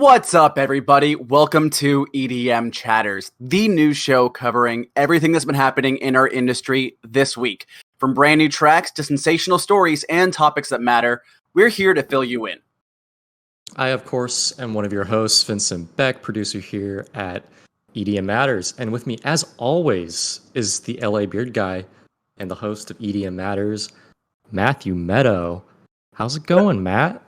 What's up, everybody? Welcome to EDM Chatters, the news show covering everything that's been happening in our industry this week. From brand new tracks to sensational stories and topics that matter, we're here to fill you in. I, of course, am one of your hosts, Vincent Beck, producer here at EDM Matters. And with me, as always, is the LA Beard Guy and the host of EDM Matters, Matthew Meadow. How's it going, Matt?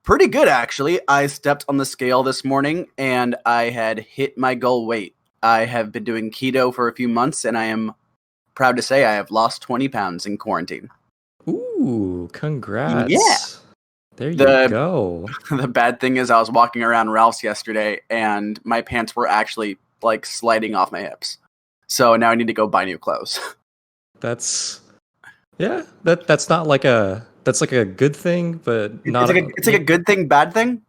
Pretty good, actually. I stepped on the scale this morning and I had hit my goal weight. I have been doing keto for a few months and I am proud to say I have lost 20 pounds in quarantine. Ooh, congrats. Yeah. There you go. The bad thing is I was walking around Ralph's yesterday and my pants were actually like sliding off my hips. So now I need to go buy new clothes. That's not like that's like a good thing, but not. It's like a good thing, bad thing.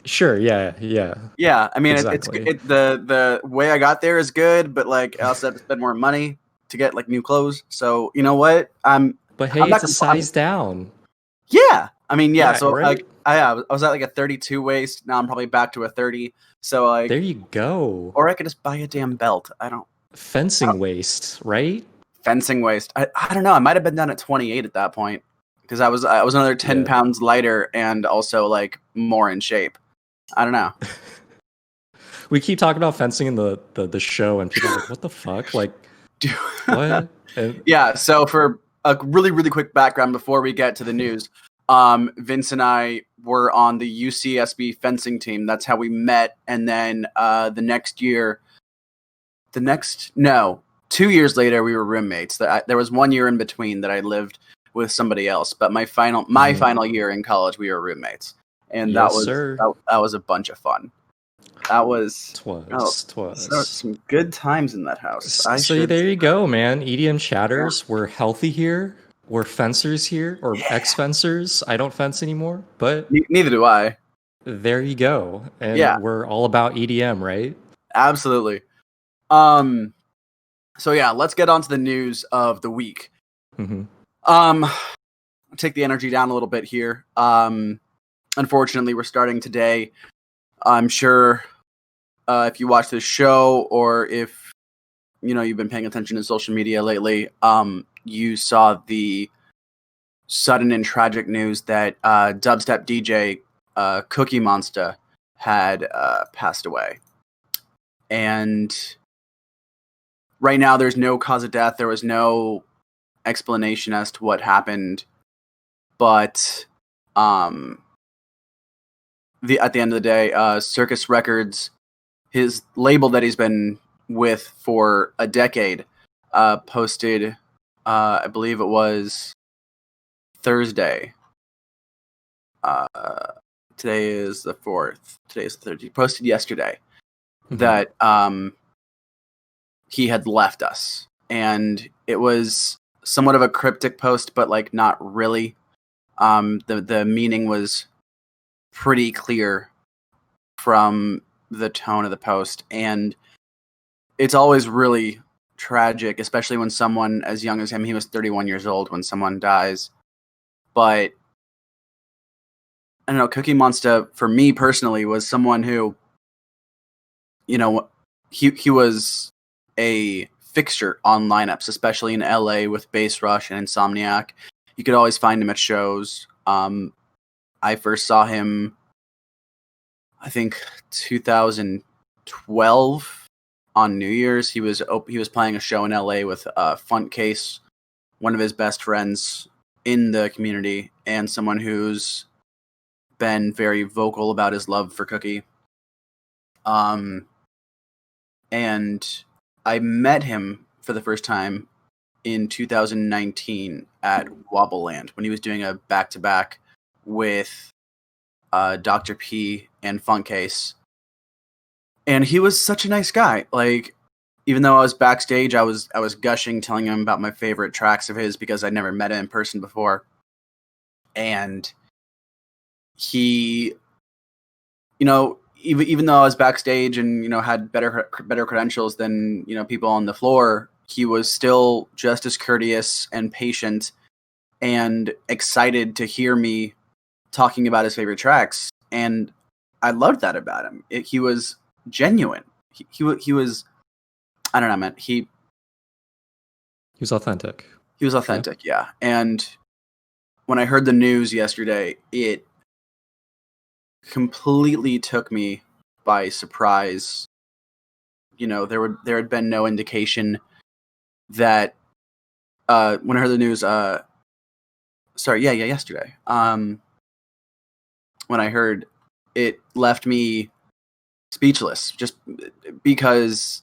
Sure. Yeah. Yeah. I mean, exactly. the way I got there is good, but like I also have to spend more money to get like new clothes. So you know what? But hey, it's a size down. Yeah. I mean, yeah. So right? like, I was at like a 32 waist. Now I'm probably back to a 30. So like, there you go. Or I could just buy a damn belt. Fencing waist, right? Fencing waist. I don't know. I might have been down at 28 at that point because I was another 10 pounds lighter and also like more in shape. I don't know. We keep talking about fencing in the show, and people are like, "What the fuck?" Like, what? Yeah. So for a really really quick background before we get to the news, Vince and I were on the UCSB fencing team. That's how we met, and then 2 years later, we were roommates. There was 1 year in between that I lived with somebody else. But my final year in college, we were roommates, and that was a bunch of fun. That was some good times in that house. There you go, man. EDM Chatters. Yeah. We're healthy here. We're fencers here, or ex-fencers. I don't fence anymore, but neither do I. There you go. And we're all about EDM, right? Absolutely. So yeah, let's get on to the news of the week. Mm-hmm. Take the energy down a little bit here. Unfortunately, we're starting today. I'm sure if you watch this show or if you've been paying attention to social media lately, you saw the sudden and tragic news that dubstep DJ Cookie Monsta had passed away. And right now, there's no cause of death. There was no explanation as to what happened. But at the end of the day, Circus Records, his label that he's been with for a decade, posted, I believe it was Thursday. Today is the 4th. Today is the 3rd. He posted yesterday that he had left us, and it was somewhat of a cryptic post, but like not really. The meaning was pretty clear from the tone of the post, and it's always really tragic, especially when someone as young as him, he was 31 years old when someone dies. But I don't know, Cookie Monsta, for me personally, was someone who, he was a fixture on lineups, especially in LA with Bass Rush and Insomniac. You could always find him at shows. I first saw him, I think, 2012 on New Year's. He was playing a show in LA with Funkcase, one of his best friends in the community, and someone who's been very vocal about his love for Cookie. And I met him for the first time in 2019 at Wobbleland when he was doing a back-to-back with Dr. P and Funkcase. And he was such a nice guy. Like, even though I was backstage, I was gushing, telling him about my favorite tracks of his because I'd never met him in person before. And he, even though I was backstage and had better credentials than people on the floor, he was still just as courteous and patient and excited to hear me talking about his favorite tracks. And I loved that about him. He was genuine. He was, I don't know, man. He was authentic. He was authentic, yeah. And when I heard the news yesterday, it completely took me by surprise. You know, there had been no indication that when I heard the news, yesterday. When I heard, it left me speechless, just because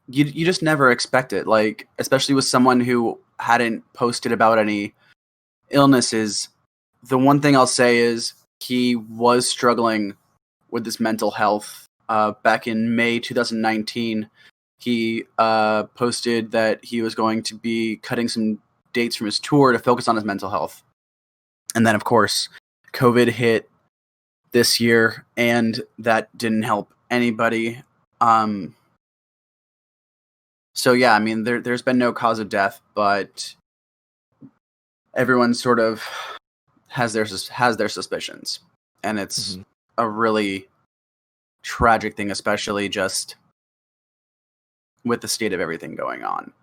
you just never expect it. Like, especially with someone who hadn't posted about any illnesses. The one thing I'll say is he was struggling with this mental health. Back in May 2019, he posted that he was going to be cutting some dates from his tour to focus on his mental health. And then, of course, COVID hit this year, and that didn't help anybody. So yeah, I mean, there's been no cause of death, but everyone sort of has their suspicions, and it's a really tragic thing, especially just with the state of everything going on.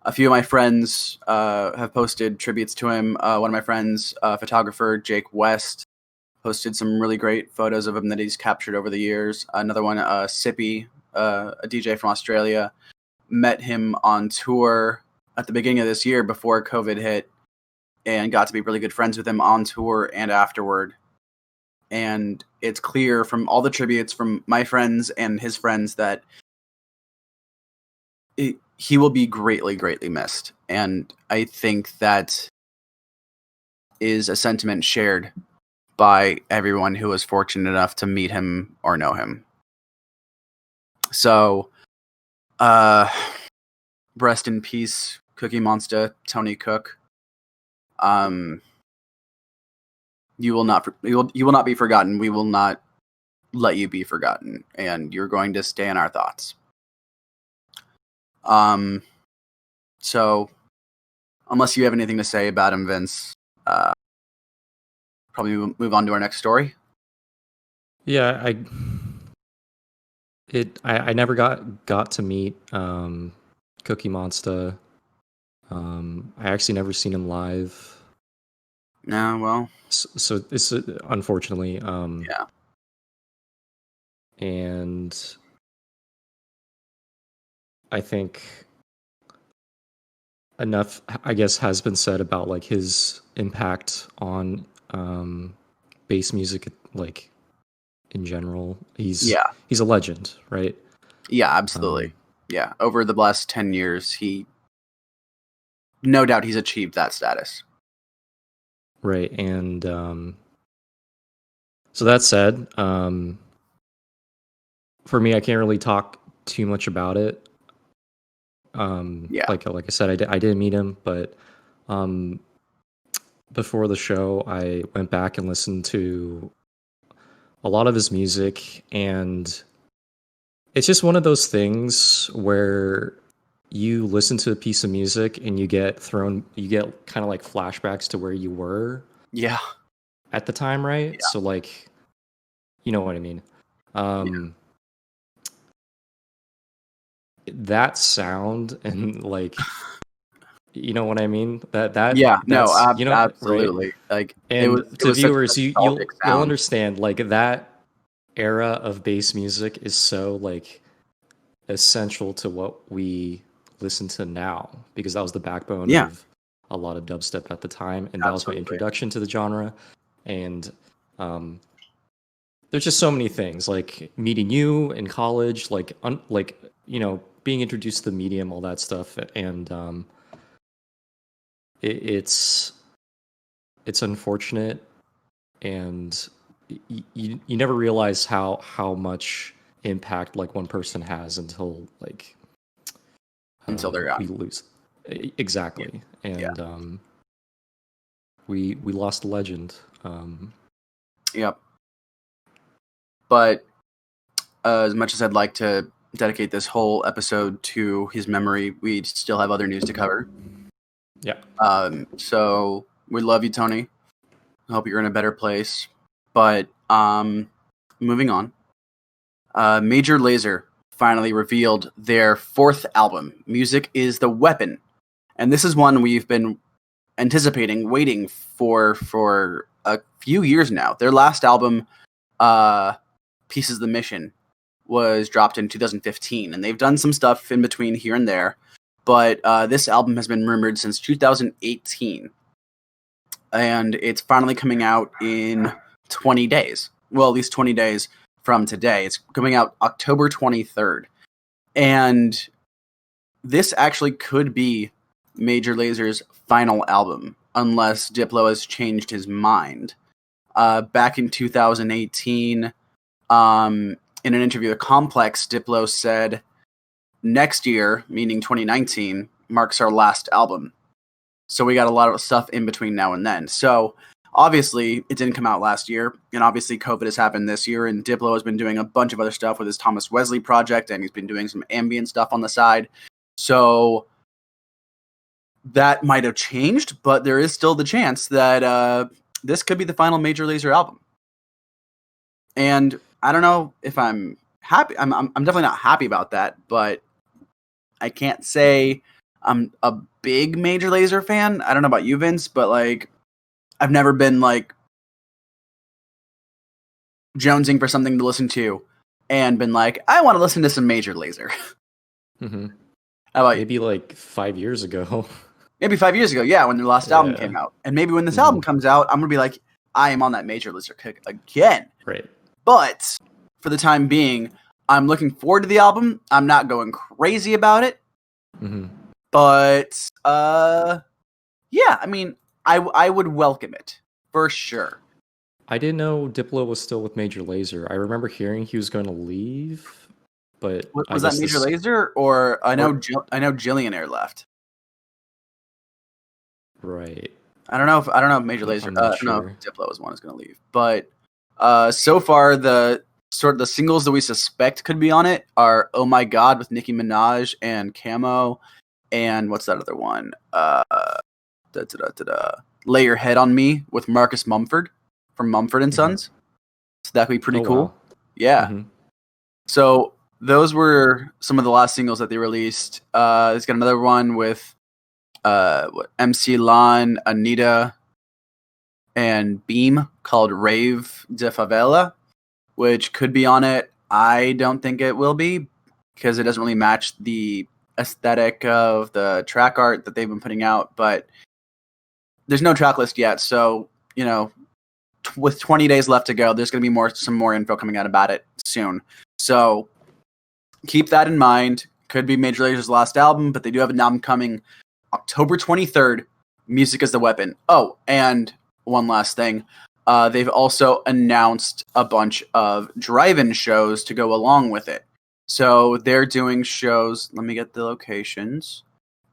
A few of my friends have posted tributes to him. One of my friends, photographer Jake West, posted some really great photos of him that he's captured over the years. Another one, Sippy, a DJ from Australia, met him on tour at the beginning of this year before COVID hit, and got to be really good friends with him on tour and afterward. And it's clear from all the tributes from my friends and his friends that he will be greatly, greatly missed. And I think that is a sentiment shared by everyone who was fortunate enough to meet him or know him. So, rest in peace, Cookie Monsta, Tony Cook. You will not be forgotten. We will not let you be forgotten, and you're going to stay in our thoughts. So unless you have anything to say about him, Vince, probably move on to our next story. Yeah, I never got to meet Cookie Monsta. I actually never seen him live. No, well, so it's unfortunately, yeah, and I think enough, I guess, has been said about like his impact on bass music, like in general. He's a legend, right? Yeah, absolutely. Yeah, over the last 10 years, no doubt he's achieved that status. Right, and so that said, for me, I can't really talk too much about it. Like I said, I didn't meet him, but before the show, I went back and listened to a lot of his music, and it's just one of those things where you listen to a piece of music and you get kind of like flashbacks to where you were at the time, right? So like, you know what I mean? That sound and like, you know what I mean? Absolutely. Right? Like, and it was viewers, you'll understand like that era of bass music is so like essential to what we listen to now, because that was the backbone of a lot of dubstep at the time, and that was my introduction to the genre. And there's just so many things, like meeting you in college, like being introduced to the medium, all that stuff, and it's unfortunate, and you never realize how much impact like one person has until they're gone. We lose. Exactly. And we lost a legend. Yep. But as much as I'd like to dedicate this whole episode to his memory, we still have other news to cover. Yeah. So we love you, Tony. I hope you're in a better place. But moving on, Major Lazer finally revealed their 4th album, Music is the Weapon. And this is one we've been anticipating, waiting for a few years now. Their last album, Pieces of the Mission, was dropped in 2015, and they've done some stuff in between here and there. But this album has been rumored since 2018, and it's finally coming out in 20 days. Well, at least 20 days from today. It's coming out October 23rd. And this actually could be Major Lazer's final album, unless Diplo has changed his mind. Back in 2018, in an interview with Complex, Diplo said, "Next year, meaning 2019, marks our last album." So we got a lot of stuff in between now and then. So obviously, it didn't come out last year, and obviously COVID has happened this year, and Diplo has been doing a bunch of other stuff with his Thomas Wesley project, and he's been doing some ambient stuff on the side. So that might have changed, but there is still the chance that this could be the final Major Lazer album. And I don't know if I'm happy. I'm definitely not happy about that, but I can't say I'm a big Major Lazer fan. I don't know about you, Vince, but like I've never been like jonesing for something to listen to and been like, I want to listen to some Major Lazer. Mm-hmm. How about maybe like 5 years ago? Maybe 5 years ago, yeah, when their last album came out. And maybe when this album comes out, I'm going to be like, I am on that Major Lazer kick again. Right. But for the time being, I'm looking forward to the album. I'm not going crazy about it. Mm-hmm. But, yeah, I mean, I would welcome it, for sure. I didn't know Diplo was still with Major Lazer. I remember hearing he was going to leave, but Was that Major Lazer? Or I know Jillionaire left. Right. I don't know if Major Lazer. Sure. I don't know if Diplo is one who's going to leave. But so far, the singles that we suspect could be on it are "Oh My God" with Nicki Minaj and Camo, and what's that other one? "Lay Your Head on Me" with Marcus Mumford from Mumford and Sons. So that could be pretty cool. Wow. Yeah. Mm-hmm. So those were some of the last singles that they released. It's got another one with MC Lan, Anita, and Beam called Rave de Favela, which could be on it. I don't think it will be because it doesn't really match the aesthetic of the track art that they've been putting out, but there's no track list yet. So, you know, with 20 days left to go, there's going to be some more info coming out about it soon. So keep that in mind. Could be Major Lazer's last album, but they do have an album coming October 23rd, Music is the Weapon. Oh, and one last thing. They've also announced a bunch of drive-in shows to go along with it. So they're doing shows. Let me get the locations,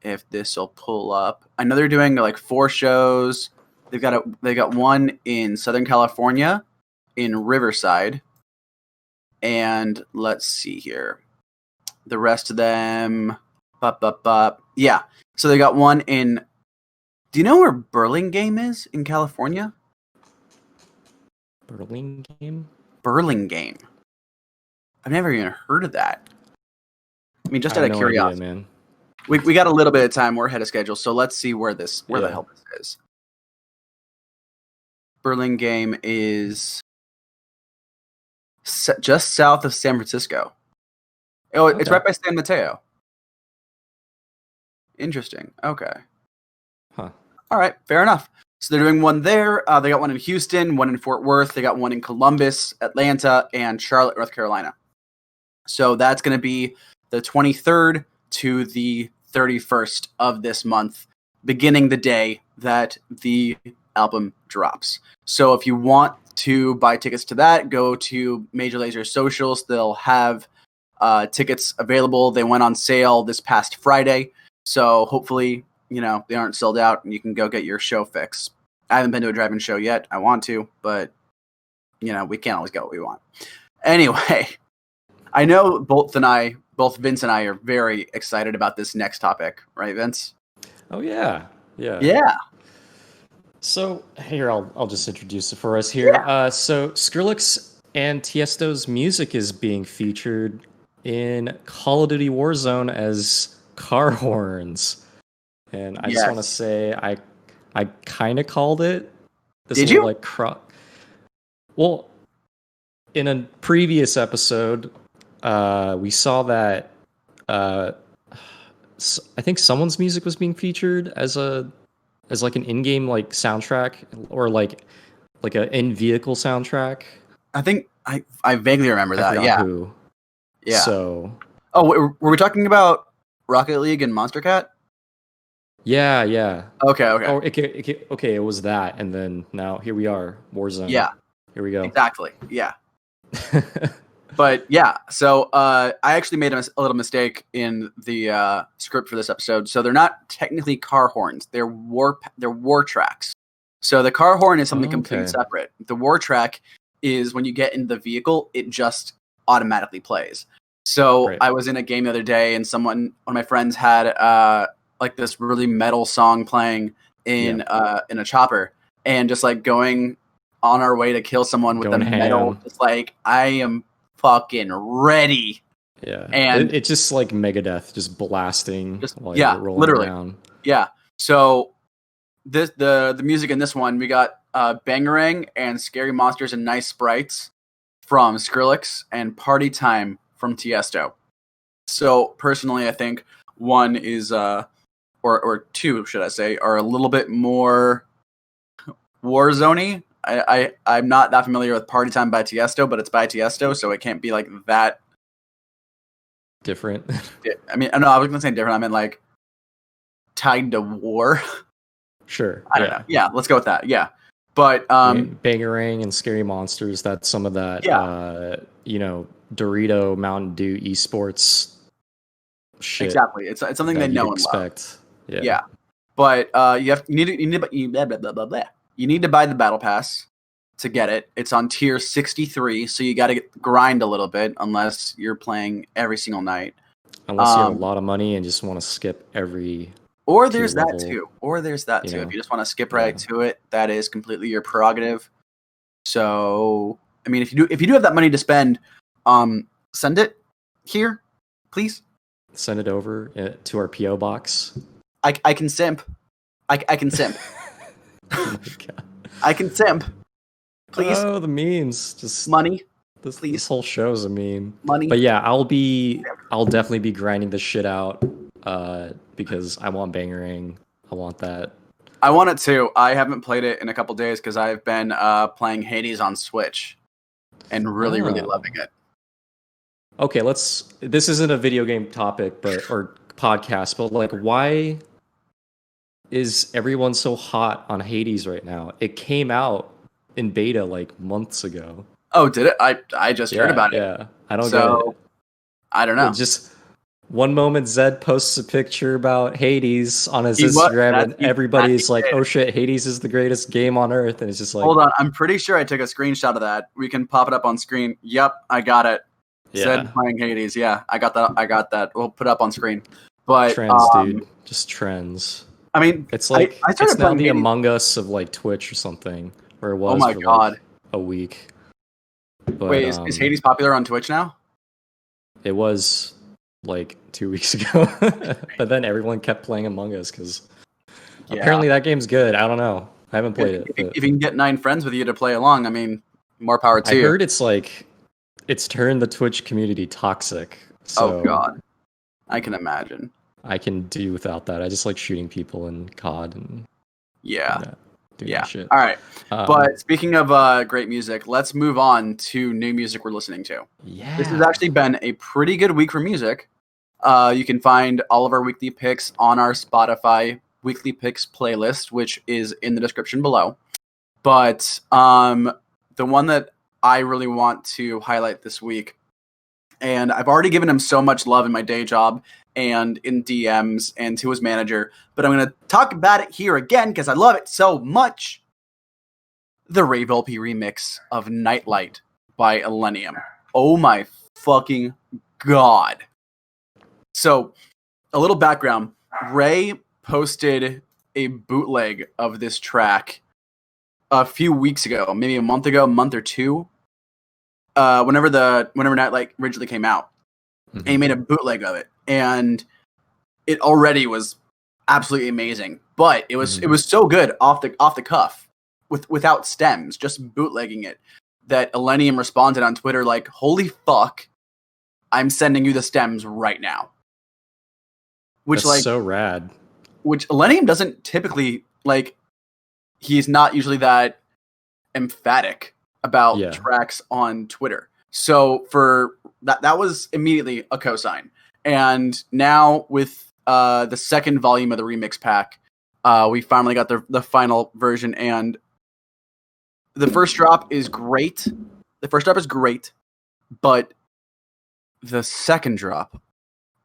if this will pull up. I know they're doing like 4 shows. They got one in Southern California, in Riverside. And let's see here. The rest of them... Yeah. So they got one in... Do you know where Burlingame is in California? Burlingame? Burlingame. I've never even heard of that. I mean, just out of curiosity. Idea, man. We got a little bit of time. We're ahead of schedule. So let's see where the hell this is. Burlingame is just south of San Francisco. Oh, it's right by San Mateo. Interesting. Okay. Huh. All right. Fair enough. So they're doing one there. They got one in Houston, one in Fort Worth. They got one in Columbus, Atlanta, and Charlotte, North Carolina. So that's going to be the 23rd to the 31st of this month, beginning the day that the album drops. So if you want to buy tickets to that, go to Major Lazer socials. They'll have tickets available. They went on sale this past Friday. So hopefully, you know, they aren't sold out and you can go get your show fix. I haven't been to a drive-in show yet. I want to, but, you know, we can't always get what we want. Anyway, I know both Vince and I are very excited about this next topic. Right, Vince? Oh, yeah. Yeah. Yeah. So here, I'll just introduce it for us here. So Skrillex and Tiesto's music is being featured in Call of Duty Warzone as car horns, and I just want to Yes. say I kind of called it this Did little you? like Well, in a previous episode, we saw that uh, I think someone's music was being featured as like an in-game like soundtrack or like a in-vehicle soundtrack. I think I vaguely remember I that. forgot Yeah. who. Yeah. So Oh, were we talking about Rocket League and Monster Cat? yeah. Okay. Okay. Oh, okay. It was that, and then now here we are, Warzone. Yeah. Here we go. Exactly. Yeah. But yeah, so I actually made a little mistake in the script for this episode. So they're not technically car horns; they're war tracks. So the car horn is something completely separate. The war track is when you get into the vehicle, it just automatically plays. So Right. I was in a game the other day, and one of my friends had like this really metal song playing in a chopper, and just like going on our way to kill someone with Going the metal, ham. just like I am fucking ready. Yeah, And it's just like Megadeth, just blasting while yeah, you're rolling literally. around. Yeah. So the music in this one, we got Bangarang and Scary Monsters and Nice Sprites from Skrillex and Party Time from Tiesto. So personally, I think one is or two, should I say, are a little bit more Warzone-y. I'm not that familiar with Party Time by Tiesto, but it's by Tiesto, so it can't be like that different. I mean, I was gonna say different. I meant like tied to war. Sure. I don't know. Yeah, let's go with that. Yeah, but Bangarang and Scary Monsters. That's some of that. Yeah. Dorito Mountain Dew esports shit. Exactly. It's something they know and expect. Love. Yeah. But you need to buy the battle pass to get it. It's on tier 63, so you got to grind a little bit unless you're playing every single night. Unless you have a lot of money and just want to skip every. Or there's that too. If you just want to skip right to it, that is completely your prerogative. So, I mean, if you do have that money to spend, send it here, please. Send it over to our PO box. I can simp. I can simp. Oh my god. I can simp. Please. Oh, the memes. Just money. This whole show's a meme. Money. But yeah, I'll definitely be grinding this shit out because I want Bangarang. I want that. I want it too. I haven't played it in a couple days because I've been playing Hades on Switch and really loving it. Okay, this isn't a video game topic or podcast, but like why is everyone so hot on Hades right now? It came out in beta like months ago. Oh, did it? I just heard about it. Yeah, I don't get it. I don't know. Just one moment, Zed posts a picture about Hades on his Instagram, and everybody's like, "Oh shit, Hades is the greatest game on earth," and it's just like, hold on, I'm pretty sure I took a screenshot of that. We can pop it up on screen. Yep, I got it. Yeah. Zed playing Hades. Yeah, I got that. We'll put it up on screen. But trends, dude, just trends. I mean, it's like it's now the Among Us of like Twitch or something, where it was for like a week. But, wait, is Hades popular on Twitch now? It was like 2 weeks ago, but then everyone kept playing Among Us because apparently that game's good. I don't know. I haven't played it. If you can get 9 friends with you to play along, I mean, more power to you. I heard it's turned the Twitch community toxic. So oh god, I can imagine. I can do without that. I just like shooting people in COD and shit. All right. But speaking of great music, let's move on to new music we're listening to. Yeah. This has actually been a pretty good week for music. You can find all of our weekly picks on our Spotify weekly picks playlist, which is in the description below. But the one that I really want to highlight this week, and I've already given him so much love in my day job and in DMs and to his manager, but I'm going to talk about it here again because I love it so much. The Rave LP remix of Nightlight by Illenium. Oh my fucking god. So, a little background. Ray posted a bootleg of this track a few weeks ago, maybe a month or two, whenever Nightlight originally came out, and he made a bootleg of it, and it already was absolutely amazing. But it was so good off the cuff, without stems, just bootlegging it, that Illenium responded on Twitter like, "Holy fuck, I'm sending you the stems right now." Which That's so rad. Which Illenium doesn't typically like. He's not usually that emphatic about tracks on Twitter. So for that was immediately a cosign. And now with the second volume of the remix pack, we finally got the final version, and the first drop is great. But the second drop,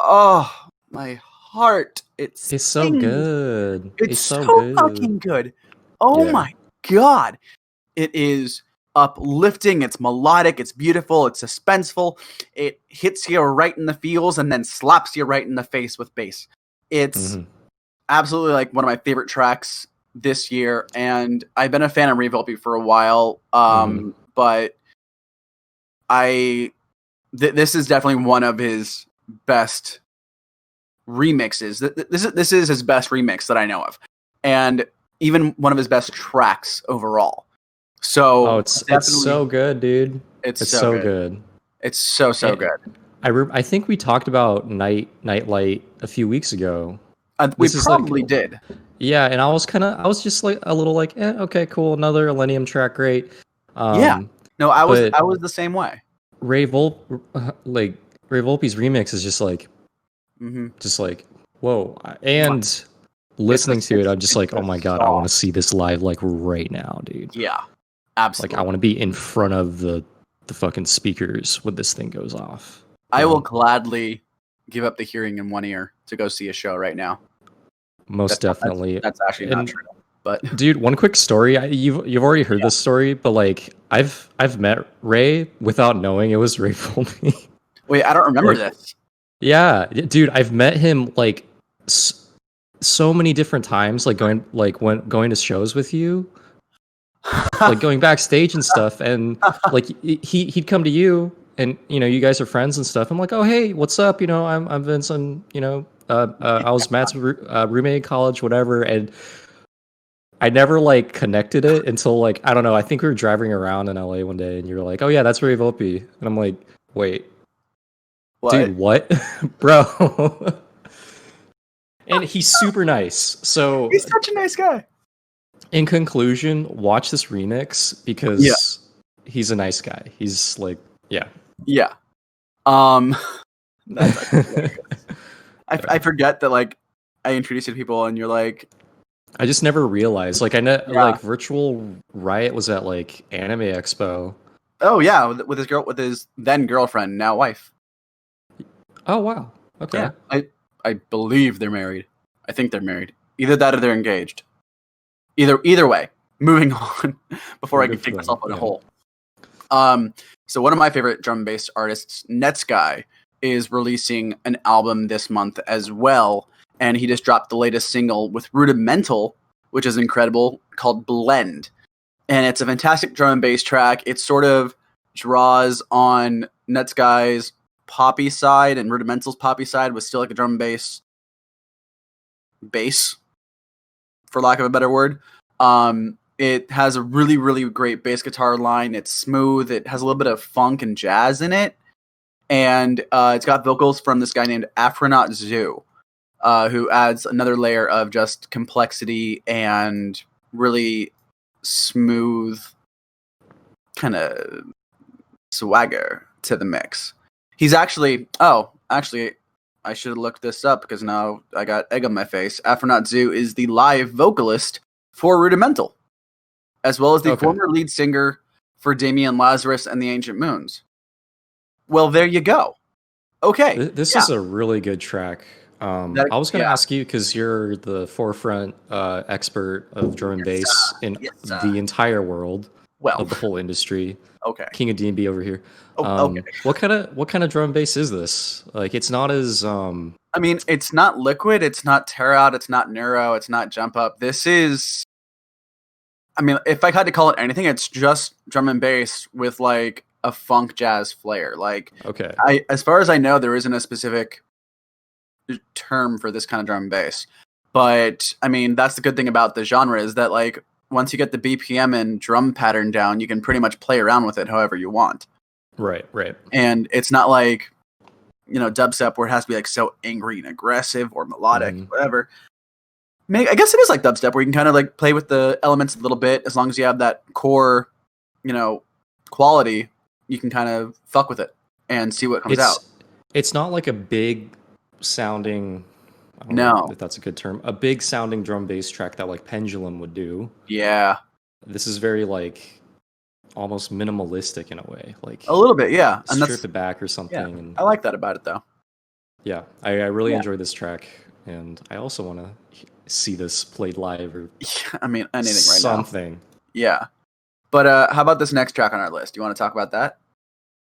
oh my heart! It's so good. It's so good. Fucking good. Oh my god! It is uplifting. It's melodic. It's beautiful. It's suspenseful. It hits you right in the feels and then slaps you right in the face with bass. It's absolutely like one of my favorite tracks this year, and I've been a fan of Revolpe for a while. But this is definitely one of his best remixes. This is his best remix that I know of, and even one of his best tracks overall. So it's so good, dude. It's so good. It's so good. I think we talked about Nightlight a few weeks ago. We probably did. Yeah, and I was just like a little like, okay, cool, another Illenium track, great. No, I was the same way. Ray Volpe's remix is just like, whoa, and listening to it, I'm just like, oh my god, I want to see this live like right now, dude. Yeah, absolutely. Like I want to be in front of the fucking speakers when this thing goes off. I will gladly give up the hearing in one ear to go see a show right now. Most definitely. That's actually not true. But dude, one quick story. You've already heard this story, but like I've met Ray without knowing it was Ray Volpe. Wait, I don't remember this. Yeah, dude, I've met him like so many different times, like going to shows with you, like going backstage and stuff, and like he'd come to you, and you guys are friends and stuff. I'm like, oh hey, what's up? I'm Vincent. I was Matt's roommate in college, whatever, and I never like connected it until like I don't know. I think we were driving around in LA one day, and you're like, oh yeah, that's Ray Volpe, and I'm like, wait, what? Dude, what, bro? And he's super nice. So he's such a nice guy. In conclusion, watch this remix because he's a nice guy. He's like, yeah. That's I forget that like I introduced you to people and you're like, I just never realized. Like I know, like Virtual Riot was at like Anime Expo. Oh yeah, with his then girlfriend, now wife. Oh wow. Okay. Yeah, I believe they're married. I think they're married. Either that or they're engaged. Either way. Moving on before I can take myself in a hole. So one of my favorite drum and bass artists, Netsky, is releasing an album this month as well, and he just dropped the latest single with Rudimental, which is incredible, called Blend. And it's a fantastic drum and bass track. It sort of draws on Netsky's poppy side, and Rudimental's poppy side was still like a drum and bass, for lack of a better word. It has a really, really great bass guitar line. It's smooth. It has a little bit of funk and jazz in it. And it's got vocals from this guy named Afronaut Zoo, who adds another layer of just complexity and really smooth kind of swagger to the mix. He's actually, I should have looked this up because now I got egg on my face. Afronaut Zoo is the live vocalist for Rudimental, as well as the former lead singer for Damien Lazarus and the Ancient Moons. Well, there you go. Okay. This is a really good track. I was going to ask you, because you're the forefront expert of drum and bass in the entire world, of the whole industry. Okay. King of D&B over here. What kind of drum and bass is this? Like, it's not as I mean, it's not Liquid, it's not Tear Out, it's not Neuro, it's not Jump Up. This is, I mean, if I had to call it anything, it's just drum and bass with like a funk jazz flair. Like, Okay. as far as I know, there isn't a specific term for this kind of drum and bass. But I mean, that's the good thing about the genre is that like once you get the BPM and drum pattern down, you can pretty much play around with it however you want. Right. And it's not like, you know, dubstep where it has to be like so angry and aggressive or melodic, whatever. I guess it is like dubstep where you can kind of like play with the elements a little bit as long as you have that core, you know, quality. You can kind of fuck with it and see what comes out. It's not like a big sounding. I don't know if that's a good term. A big sounding drum bass track that like Pendulum would do. Yeah. This is very like almost minimalistic in a way. Like a little bit, yeah. And strip it back or something. Yeah, and I like that about it though. Yeah, I really enjoy this track, and I also want to see this played live or I mean anything right now. Something. Yeah. But how about this next track on our list? Do you want to talk about that?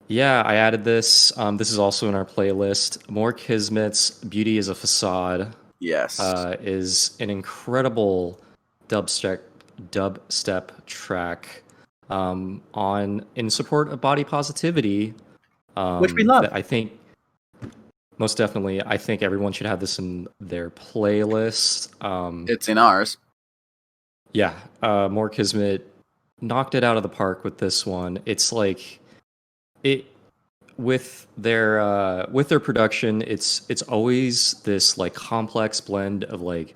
Yeah, I added this. This is also in our playlist. More Kismet's Beauty is a Facade. Yes. Is an incredible dubstep track in support of body positivity. Which we love. I think most definitely, I think everyone should have this in their playlist. It's in ours. Yeah, More Kismet knocked it out of the park with this one. It's like with their production. It's always this like complex blend of like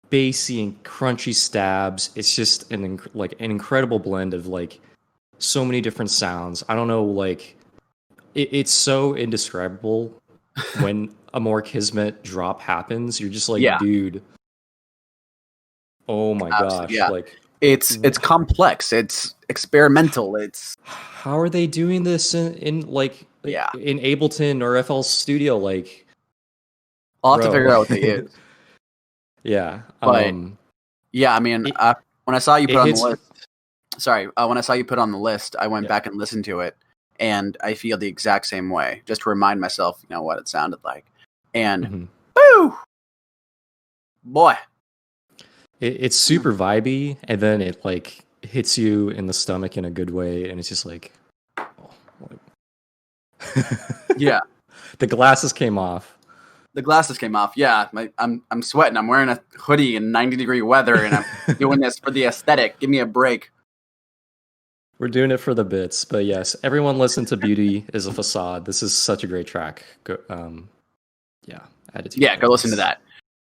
bassy and crunchy stabs. It's just an incredible blend of like so many different sounds. I don't know, like it's so indescribable when a More Kismet drop happens. You're just like, dude, oh my gosh, like it's complex, it's experimental, it's how are they doing this in Ableton or FL Studio? Like I'll have to figure out what they is. Yeah. But I mean, when I saw you put on the list, when I saw you put on the list, I went back and listened to it, and I feel the exact same way, just to remind myself, you know, what it sounded like. And woo, boy, it's super vibey, and then it like hits you in the stomach in a good way, and it's just like, yeah, the glasses came off. Yeah, I'm sweating. I'm wearing a hoodie in 90-degree weather, and I'm doing this for the aesthetic. Give me a break. We're doing it for the bits, but yes, everyone listen to Beauty is a Facade. This is such a great track. Go, add it to go listen to that.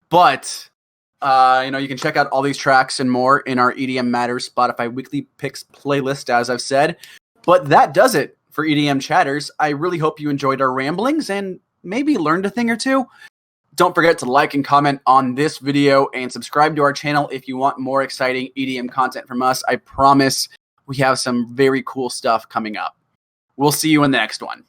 But you know, you can check out all these tracks and more in our EDM Matters Spotify Weekly Picks playlist, as I've said. But that does it for EDM Chatters. I really hope you enjoyed our ramblings and maybe learned a thing or two. Don't forget to like and comment on this video and subscribe to our channel if you want more exciting EDM content from us. I promise we have some very cool stuff coming up. We'll see you in the next one.